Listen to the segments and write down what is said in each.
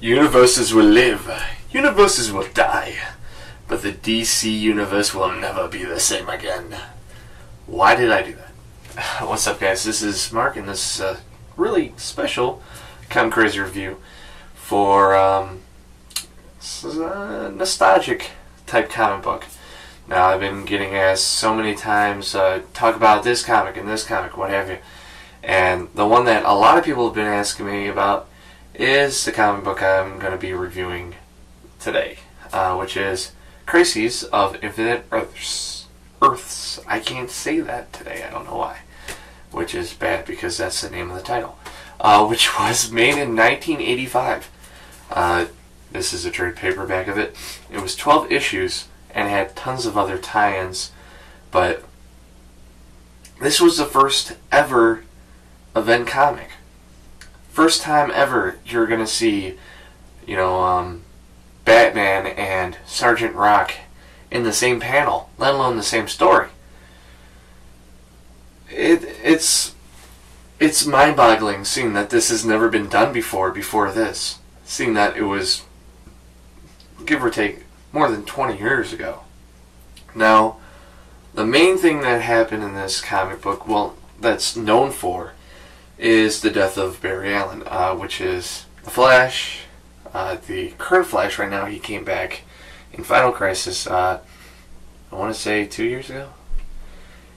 Universes will live, universes will die, but the DC universe will never be the same again. Why did I do that? What's up, guys? This is Mark, and this is a really special Comic Crazy review for a nostalgic type comic book. Now, I've been getting asked so many times, talk about this comic and this comic, what have you. And the one that a lot of people have been asking me about is the comic book I'm going to be reviewing today, which is Crises of Infinite Earths. I can't say that today, I don't know why. Which is bad because that's the name of the title. Which was made in 1985. This is a trade paperback of it. It was 12 issues and had tons of other tie-ins, but this was the first ever event comic. First time ever you're gonna see, Batman and Sergeant Rock in the same panel, let alone the same story. It's mind-boggling seeing that this has never been done before this. Seeing that it was, give or take, more than 20 years ago. Now, the main thing that happened in this comic book, well, that's known for, is the death of Barry Allen, which is the Flash. The current Flash right now, he came back in Final Crisis, I want to say 2 years ago.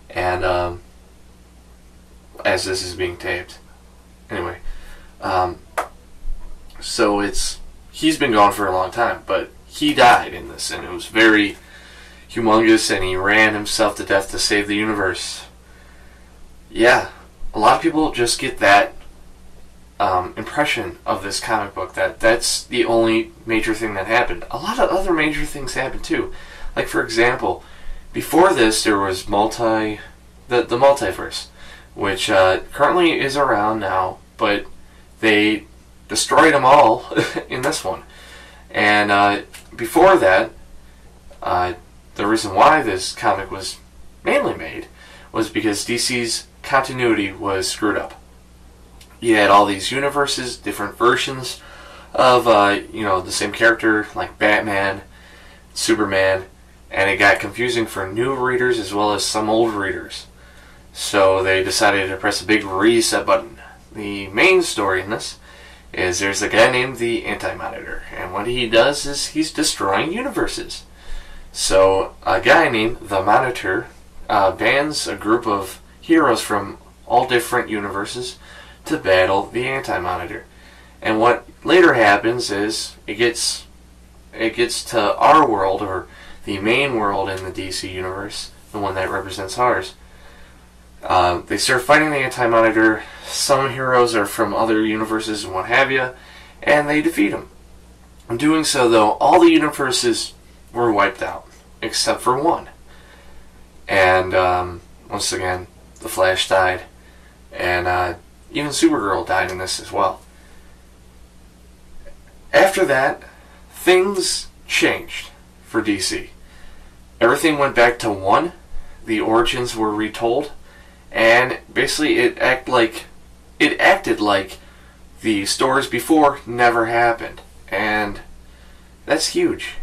And, as this is being taped. Anyway, so he's been gone for a long time, but he died in this, and it was very humongous, and he ran himself to death to save the universe. Yeah, a lot of people just get that impression of this comic book, that's the only major thing that happened. A lot of other major things happened too. Like, for example, before this there was the multiverse, which currently is around now, but they destroyed them all in this one. And before that, the reason why this comic was mainly made was because DC's continuity was screwed up. You had all these universes, different versions of the same character, like Batman, Superman, and it got confusing for new readers as well as some old readers. So they decided to press a big reset button. The main story in this is there's a guy named the Anti-Monitor, and what he does is he's destroying universes. So a guy named the Monitor bans a group of heroes from all different universes to battle the Anti-Monitor. And what later happens is it gets to our world, or the main world in the DC universe, the one that represents ours. They start fighting the Anti-Monitor. Some heroes are from other universes and what have you, and they defeat him. In doing so, though, all the universes were wiped out, except for one. And once again, the Flash died, and even Supergirl died in this as well. After that, things changed for DC. Everything went back to one. The origins were retold. And basically it acted like the stories before never happened. And that's huge.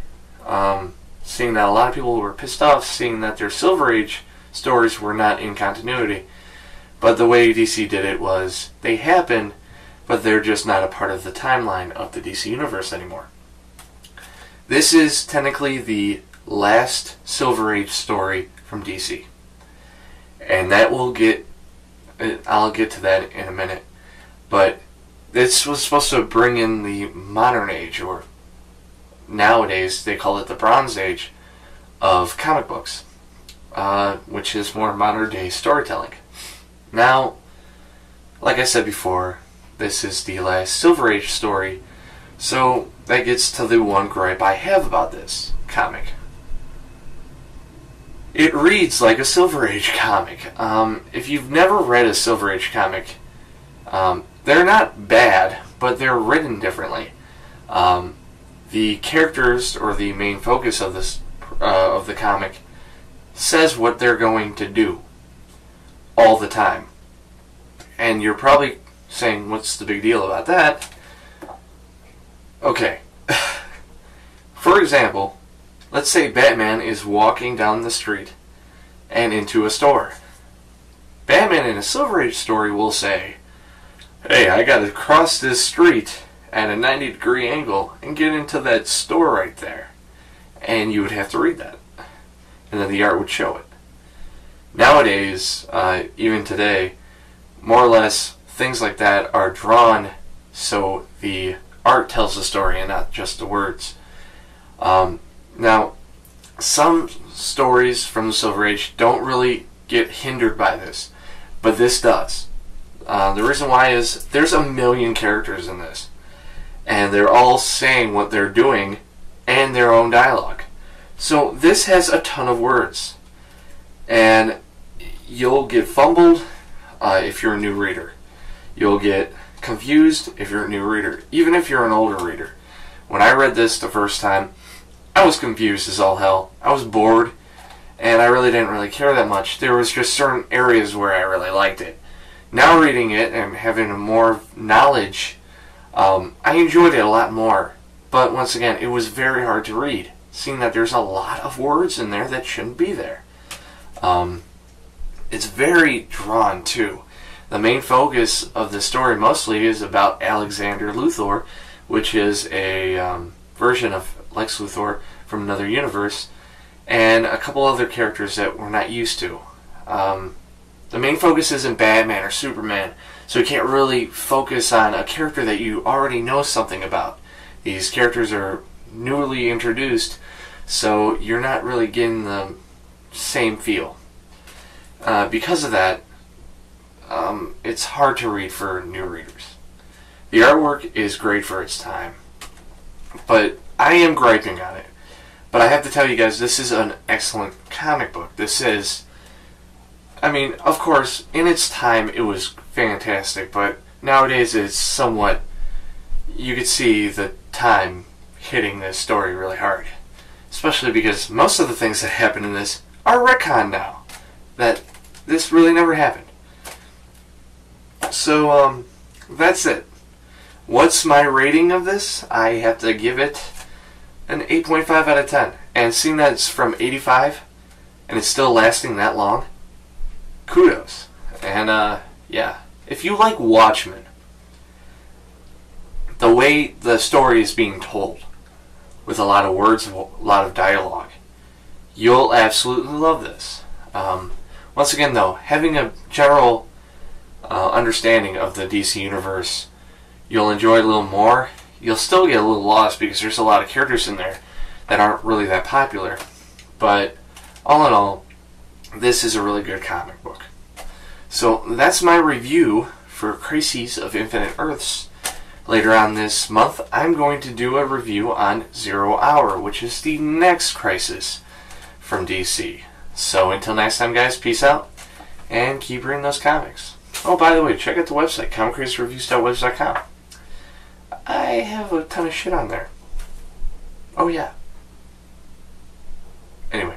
Seeing that a lot of people were pissed off seeing that their Silver Age stories were not in continuity. But the way DC did it was they happened, but they're just not a part of the timeline of the DC Universe anymore. This is technically the last Silver Age story from DC. And I'll get to that in a minute. But this was supposed to bring in the modern age, or nowadays they call it the Bronze Age, of comic books, which is more modern day storytelling. Now, like I said before, this is the last Silver Age story, so that gets to the one gripe I have about this comic. It reads like a Silver Age comic. If you've never read a Silver Age comic, they're not bad, but they're written differently. The characters, or the main focus of the comic, says what they're going to do all the time. And you're probably saying, what's the big deal about that? Okay. For example, let's say Batman is walking down the street and into a store. Batman in a Silver Age story will say, "Hey, I gotta cross this street at a 90-degree angle and get into that store right there." And you would have to read that. And then the art would show it. Nowadays, even today, more or less, things like that are drawn so the art tells the story and not just the words. Now, some stories from the Silver Age don't really get hindered by this, but this does. The reason why is there's a million characters in this, and they're all saying what they're doing and their own dialogue. So this has a ton of words, and you'll get fumbled if you're a new reader. You'll get confused if you're a new reader, even if you're an older reader. When I read this the first time, I was confused as all hell. I was bored, and I really didn't really care that much. There was just certain areas where I really liked it. Now reading it and having more knowledge, I enjoyed it a lot more. But once again, it was very hard to read, seeing that there's a lot of words in there that shouldn't be there. It's very drawn too. The main focus of the story mostly is about Alexander Luthor, which is a version of Lex Luthor from another universe, and a couple other characters that we're not used to. The main focus isn't Batman or Superman, so you can't really focus on a character that you already know something about. These characters are newly introduced, so you're not really getting the same feel. Because of that, it's hard to read for new readers. The artwork is great for its time, but I am griping on it. But I have to tell you guys, this is an excellent comic book. This is, I mean, of course, in its time it was fantastic, but nowadays it's somewhat, you could see the time hitting this story really hard. Especially because most of the things that happen in this are retcon now. That this really never happened. So, that's it. What's my rating of this? I have to give it an 8.5 out of 10. And seeing that it's from 85, and it's still lasting that long, kudos. And, yeah. If you like Watchmen, the way the story is being told, with a lot of words, a lot of dialogue, you'll absolutely love this. Once again, though, having a general understanding of the DC Universe, you'll enjoy it a little more. You'll still get a little lost because there's a lot of characters in there that aren't really that popular. But all in all, this is a really good comic book. So that's my review for Crises of Infinite Earths. Later on this month, I'm going to do a review on Zero Hour, which is the next Crisis from DC. So until next time, guys, peace out, and keep reading those comics. Oh, by the way, check out the website, comiccrazereviews.webs.com. I have a ton of shit on there. Oh, yeah. Anyway,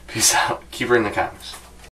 peace out. Keep reading the comics.